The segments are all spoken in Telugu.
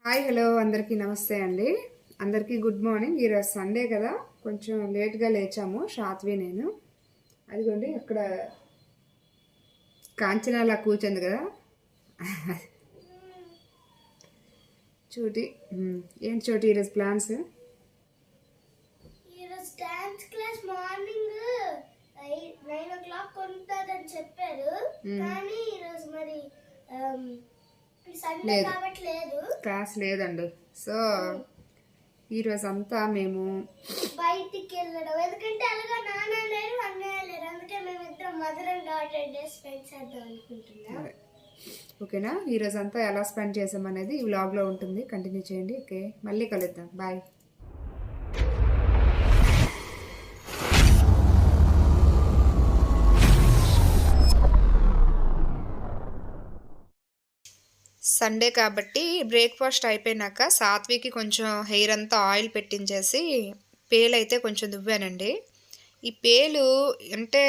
హాయ్ హలో అందరికీ నమస్తే అండి. అందరికీ గుడ్ మార్నింగ్. ఈరోజు సండే కదా, కొంచెం లేట్గా లేచాము శాత్వి నేను. అదిగోండి అక్కడ కాంచనాలా కూర్చుంది కదా చోటి. ఏంటి చోటి ఈరోజు ప్లాన్స్? ఈరోజు డాన్స్ క్లాస్ మార్నింగ్ 9 o'clock ఉంటుందని చెప్పారు, కానీ ఈరోజు మరి సండే కాబట్టి లేదు, క్లాస్ లేదండి. సో ఈరోజు అంతా మేము బయటికి వెళ్ళడం, ఎందుకంటే అలాగా నాన్న లేరు అన్నయ్య లేరు, అందుకే మేము ఇద్దరం mother and daughter day spend చేద్దాం అనుకుంటున్నాం. ఓకేనా? ఈరోజు అంతా ఎలా స్పెండ్ చేసామనేది ఈ వ్లాగ్లో ఉంటుంది, కంటిన్యూ చేయండి. ఓకే, మళ్ళీ కలుద్దాం. బాయ్. సండే కాబట్టి బ్రేక్ఫాస్ట్ అయిపోయినాక సాత్వికి కొంచెం హెయిర్ అంతా ఆయిల్ పెట్టించేసి పేలు అయితే కొంచెం దువ్వానండి. ఈ పేలు అంటే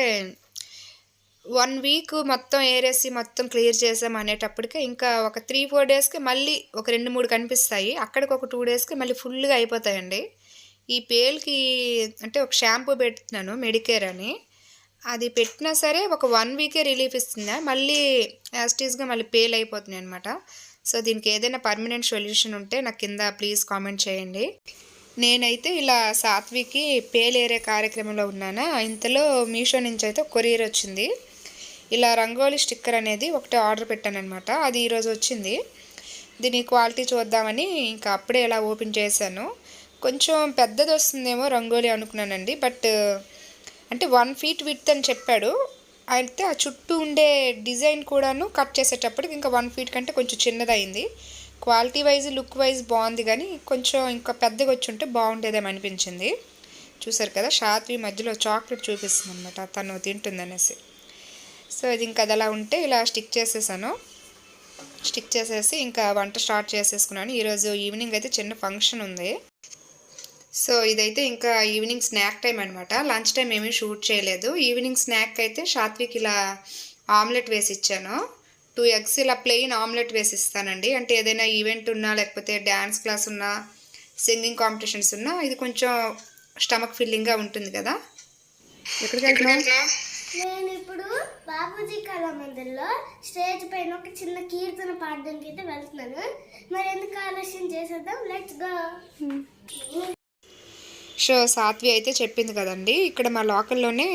1 వీక్ మొత్తం ఏరేసి మొత్తం క్లియర్ చేసాం అనేటప్పటికే ఇంకా ఒక 3-4 డేస్కి మళ్ళీ ఒక 2-3 కనిపిస్తాయి. అక్కడికి ఒక 2 డేస్కి మళ్ళీ ఫుల్గా అయిపోతాయండి. ఈ పేలుకి అంటే ఒక షాంపూ పెడుతున్నాను, మెడికేర్ అని. అది పెట్టినా సరే ఒక 1 వీకే రిలీఫ్ ఇస్తుంది, మళ్ళీ యాస్టీస్గా మళ్ళీ పేల్ అయిపోతున్నాయి అనమాట. సో దీనికి ఏదైనా పర్మనెంట్ సొల్యూషన్ ఉంటే నాకు కింద ప్లీజ్ కామెంట్ చేయండి. నేనైతే ఇలా సాత్వికి పేలేరే కార్యక్రమంలో ఉన్నానా, ఇంతలో మీషో నుంచి అయితే కొరియర్ వచ్చింది. ఇలా రంగోలీ స్టిక్కర్ అనేది ఒకటి ఆర్డర్ పెట్టాను అనమాట. అది ఈరోజు వచ్చింది. దీని క్వాలిటీ చూద్దామని ఇంకా అప్పుడే ఇలా ఓపెన్ చేశాను. కొంచెం పెద్దది వస్తుందేమో రంగోలీ అనుకున్నానండి, బట్ అంటే 1 feet విడ్త్ అని చెప్పాడు. అయితే ఆ చుట్టూ ఉండే డిజైన్ కూడాను కట్ చేసేటప్పటికి ఇంకా 1 feet కంటే కొంచెం చిన్నదైంది. క్వాలిటీ వైజ్ లుక్ వైజ్ బాగుంది, కానీ కొంచెం ఇంకా పెద్దగా వచ్చి ఉంటే బాగుండేదేమో అనిపించింది. చూసారు కదా, శాత్వి మధ్యలో చాక్లెట్ చూపిస్తుంది అనమాట, తను తింటుందనేసి. సో ఇది ఇంకా అది అలా ఉంటే ఇలా స్టిక్ చేసేసాను. స్టిక్ చేసేసి ఇంకా వంట స్టార్ట్ చేసేసుకున్నాను. ఈరోజు ఈవినింగ్ అయితే చిన్న ఫంక్షన్ ఉంది. సో ఇదైతే ఇంకా ఈవినింగ్ స్నాక్ టైం అనమాట. లంచ్ టైం ఏమీ షూట్ చేయలేదు. ఈవినింగ్ స్నాక్ అయితే సాత్విక్ ఇలా ఆమ్లెట్ వేసి ఇచ్చాను. 2 eggs ఇలా ప్లెయిన్ ఆమ్లెట్ వేసి ఇస్తానండి. అంటే ఏదైనా ఈవెంట్ ఉన్నా, లేకపోతే డ్యాన్స్ క్లాస్ ఉన్నా, సింగింగ్ కాంపిటీషన్స్ ఉన్నా ఇది కొంచెం స్టమక్ ఫిల్లింగ్గా ఉంటుంది కదా. ఎక్కడికి వెళ్తున్నా? నేను ఇప్పుడు బాపూజీ కళామందిర్లో స్టేజ్ పైన ఒక చిన్న కీర్తన పాడడానికి అయితే వెళ్తున్నాను. మరి ఎందుకు ఆలస్యం చేసేద్దాం, లెట్స్ గో. సో సాత్వి అయితే చెప్పింది కదండి, ఇక్కడ మా లోకల్లోనే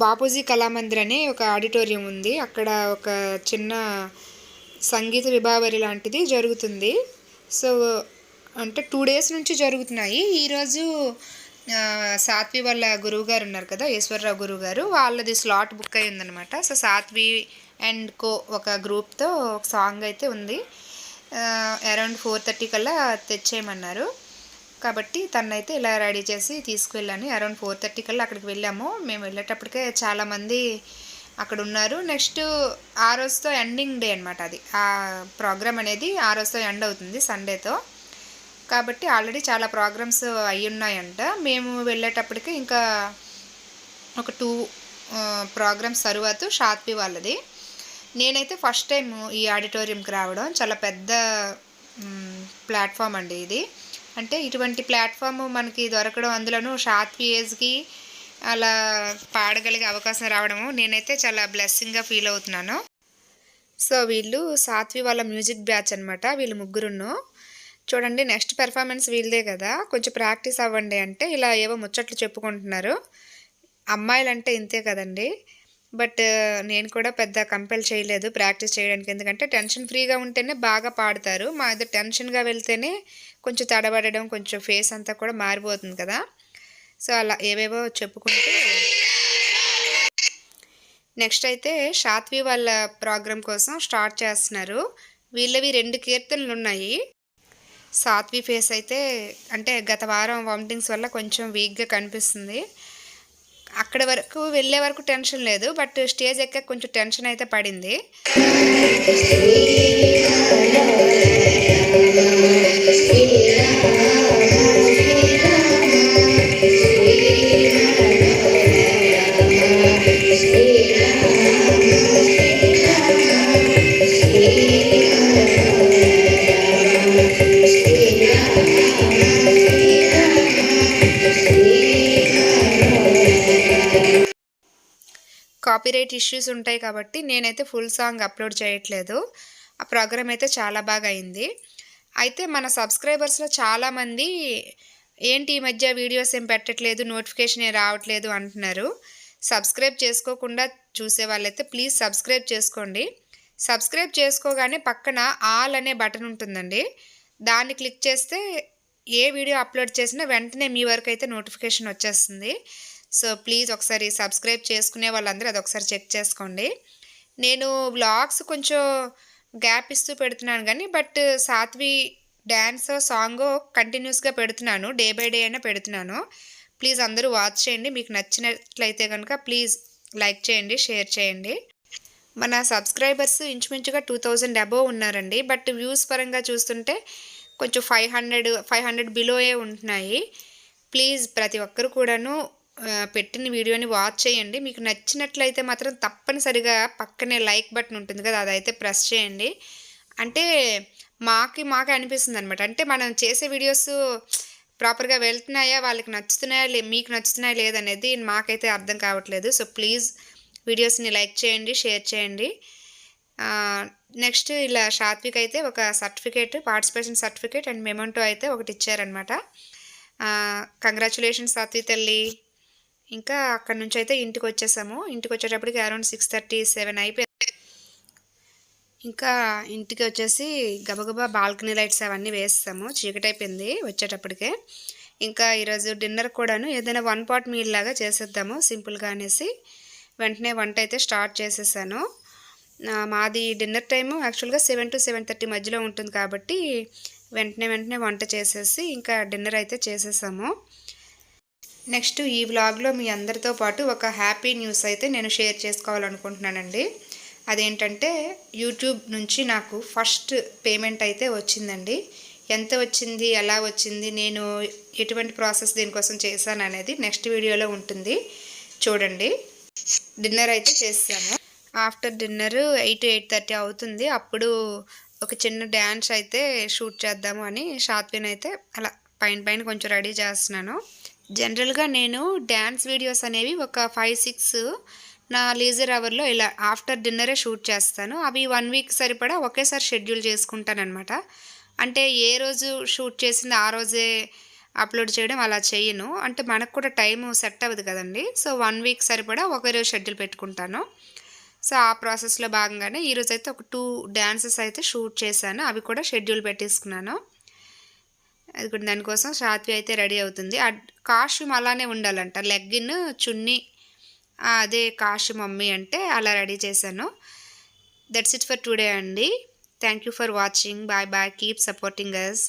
బాపూజీ కళామందిర్ అనే ఒక ఆడిటోరియం ఉంది. అక్కడ ఒక చిన్న సంగీత విభావరి లాంటిది జరుగుతుంది. సో అంటే 2 days నుంచి జరుగుతున్నాయి. ఈరోజు సాత్వి వాళ్ళ గురువుగారు ఉన్నారు కదా, ఈశ్వరరావు గురువుగారు, వాళ్ళది స్లాట్ బుక్ అయి ఉందన్నమాట. సో సాత్వి అండ్ కో ఒక గ్రూప్తో ఒక సాంగ్ అయితే ఉంది. అరౌండ్ 4:30 కల్లా తెచ్చేయమన్నారు. కాబట్టి తనైతే ఇలా రెడీ చేసి తీసుకువెళ్ళాను. అరౌండ్ 4:30 కల్లా అక్కడికి వెళ్ళాము. మేము వెళ్ళేటప్పటికే చాలామంది అక్కడ ఉన్నారు. నెక్స్ట్ ఆ రోజుతో ఎండింగ్ డే అనమాట. అది ఆ ప్రోగ్రామ్ అనేది ఆ రోజుతో ఎండ్ అవుతుంది, సండేతో. కాబట్టి ఆల్రెడీ చాలా ప్రోగ్రామ్స్ అయి ఉన్నాయంట. మేము వెళ్ళేటప్పటికి ఇంకా ఒక 2 ప్రోగ్రామ్స్ తరువాత శాత్వి వాళ్ళది. నేనైతే ఫస్ట్ టైం ఈ ఆడిటోరియంకి రావడం. చాలా పెద్ద ప్లాట్ఫామ్ అండి ఇది. అంటే ఇటువంటి ప్లాట్ఫామ్ మనకి దొరకడం, అందులోనూ శాత్వి ఏజ్కి అలా పాడగలిగే అవకాశం రావడము నేనైతే చాలా బ్లెస్సింగ్గా ఫీల్ అవుతున్నాను. సో వీళ్ళు సాత్వి వాళ్ళ మ్యూజిక్ బ్యాచ్ అనమాట. వీళ్ళు ముగ్గురును చూడండి. నెక్స్ట్ పెర్ఫార్మెన్స్ వీళ్ళదే కదా, కొంచెం ప్రాక్టీస్ అవ్వండి అంటే ఇలా ఏవో ముచ్చట్లు చెప్పుకుంటున్నారు. అమ్మాయిలు అంటే ఇంతే కదండి. బట్ నేను కూడా పెద్ద కంపెల్ చేయలేదు ప్రాక్టీస్ చేయడానికి, ఎందుకంటే టెన్షన్ ఫ్రీగా ఉంటేనే బాగా పాడతారు. మా ఇది టెన్షన్గా వెళ్తేనే కొంచెం తడబడడం, కొంచెం ఫేస్ అంతా కూడా మారిపోతుంది కదా. సో అలా ఏవేవో చెప్పుకుంటూ నెక్స్ట్ అయితే శాత్వి వాళ్ళ ప్రోగ్రామ్ కోసం స్టార్ట్ చేస్తున్నారు. వీళ్ళవి 2 కీర్తనలు ఉన్నాయి. సాత్వి ఫేస్ అయితే అంటే గత వారం వామిటింగ్స్ వల్ల కొంచెం వీక్గా కనిపిస్తుంది. అక్కడ వరకు వెళ్ళే వరకు టెన్షన్ లేదు, బట్ స్టేజ్ ఎక్కాక కొంచెం టెన్షన్ అయితే పడింది. కాపీరైట్ ఇష్యూస్ ఉంటాయి కాబట్టి నేనైతే ఫుల్ సాంగ్ అప్లోడ్ చేయట్లేదు. ఆ ప్రోగ్రామ్ అయితే చాలా బాగా అయింది. అయితే మన సబ్స్క్రైబర్స్‌లో చాలామంది ఏంటి ఈ మధ్య వీడియోస్ ఏం పెట్టట్లేదు, నోటిఫికేషన్ ఏం రావట్లేదు అంటున్నారు. సబ్స్క్రైబ్ చేసుకోకుండా చూసే వాళ్ళైతే ప్లీజ్ సబ్స్క్రైబ్ చేసుకోండి. సబ్స్క్రైబ్ చేసుకోగానే పక్కన ఆల్ అనే బటన్ ఉంటుందండి. దాన్ని క్లిక్ చేస్తే ఏ వీడియో అప్లోడ్ చేసినా వెంటనే మీ వరకు అయితే నోటిఫికేషన్ వచ్చేస్తుంది. సో ప్లీజ్ ఒకసారి సబ్స్క్రైబ్ చేసుకునే వాళ్ళందరూ అదొకసారి చెక్ చేసుకోండి. నేను వ్లాగ్స్ కొంచెం గ్యాప్ ఇస్తూ పెడుతున్నాను గానీ బట్ సాత్వి డాన్స్ సాంగ్ కంటిన్యూస్‌గా పెడుతున్నాను. డే బై డే అయినా పెడుతున్నాను. ప్లీజ్ అందరూ వాచ్ చేయండి. మీకు నచ్చినట్లయితే గనుక ప్లీజ్ లైక్ చేయండి, షేర్ చేయండి. మన సబ్స్క్రైబర్స్ ఇంచుమించుగా 2000 అబోవ్ ఉన్నారండి. బట్ వ్యూస్ పరంగా చూస్తుంటే కొంచెం 500 బిలోయే ఉంటున్నాయి. ప్లీజ్ ప్రతి ఒక్కరు కూడాను పెట్టిన వీడియోని వాచ్ చేయండి. మీకు నచ్చినట్లయితే మాత్రం తప్పనిసరిగా పక్కనే లైక్ బటన్ ఉంటుంది కదా! అదైతే ప్రెస్ చేయండి. అంటే మాకే అనిపిస్తుందనమాట. అంటే మనం చేసే వీడియోస్ ప్రాపర్‌గా వెళ్తున్నాయా? వాళ్ళకి నచ్చుతున్నాయా? మీకు నచ్చుతున్నాయా? లేదనేది మాకైతే అర్థం కావట్లేదు. సో ప్లీజ్ వీడియోస్‌ని లైక్ చేయండి, షేర్ చేయండి. నెక్స్ట్ ఇలా సాత్విక్ అయితే ఒక certificate, participation certificate and memento అయితే ఒకటి ఇచ్చారనమాట. కంగ్రాచ్యులేషన్స్ సాత్వి తల్లి. ఇంకా అక్కడి నుంచి అయితే ఇంటికొచ్చేసాము. ఇంటికొచ్చేటప్పటికి అరౌండ్ 6:37 అయిపోయింది. ఇంకా ఇంటికి వచ్చేసి గబగబా బాల్కనీ లైట్స్ అవన్నీ వేసేసాము. చీకటైపోయింది వచ్చేటప్పటికే. ఇంకా ఈరోజు డిన్నర్ కూడాను ఏదైనా వన్ పాట్ మీల్ లాగా చేసేద్దాము సింపుల్‌గా అనేసి వెంటనే వంట అయితే స్టార్ట్ చేసేసాను. మాది డిన్నర్ టైము యాక్చువల్‌గా 7-7:30 మధ్యలో ఉంటుంది కాబట్టి వెంటనే వంట చేసేసి ఇంకా డిన్నర్ అయితే చేసేసాము. నెక్స్ట్ ఈ వ్లాగ్‌లో మీ అందరితో పాటు ఒక హ్యాపీ న్యూస్ అయితే నేను షేర్ చేసుకోవాలనుకుంటున్నానండి. అదేంటంటే యూట్యూబ్ నుంచి నాకు ఫస్ట్ పేమెంట్ అయితే వచ్చిందండి. ఎంత వచ్చింది, ఎలా వచ్చింది, నేను ఎటువంటి ప్రాసెస్ దీనికోసం చేశాననేది నెక్స్ట్ వీడియోలో ఉంటుంది చూడండి. డిన్నర్ అయితే చేసాము. ఆఫ్టర్ డిన్నర్ 8-8:30 అవుతుంది. అప్పుడు ఒక చిన్న డ్యాన్స్ అయితే షూట్ చేద్దాము అని సాత్విని అయితే అలా పైన కొంచెం రెడీ చేస్తున్నాను. జనరల్‌గా నేను డ్యాన్స్ వీడియోస్ అనేవి ఒక 5-6 నా లీజర్ అవర్‌లో ఇలా ఆఫ్టర్ డిన్నరే షూట్ చేస్తాను. అవి 1 వీక్ సరిపడా ఒకేసారి షెడ్యూల్ చేసుకుంటాననమాట. అంటే ఏ రోజు షూట్ చేసింది ఆ రోజే అప్లోడ్ చేయడం అలా చేయను. అంటే మనకు కూడా టైము సెట్ అవ్వదు కదండీ. సో 1 వీక్ సరిపడా ఒకే రోజు షెడ్యూల్ పెట్టుకుంటాను. సో ఆ ప్రాసెస్‌లో భాగంగానే ఈరోజైతే ఒక 2 డాన్సెస్ అయితే షూట్ చేశాను. అవి కూడా షెడ్యూల్ పెట్టేసుకున్నాను. అది కూడా దానికోసం సాత్వి అయితే రెడీ అవుతుంది. కాస్ట్యూమ్ అలానే ఉండాలంట. లెగ్గిన్, చున్నీ అదే కాస్ట్యూమ్ మమ్మీ అంటే అలా రెడీ చేశాను. దట్స్ ఇట్ ఫర్ టుడే అండి. Thank you for watching. Bye bye. Keep supporting us.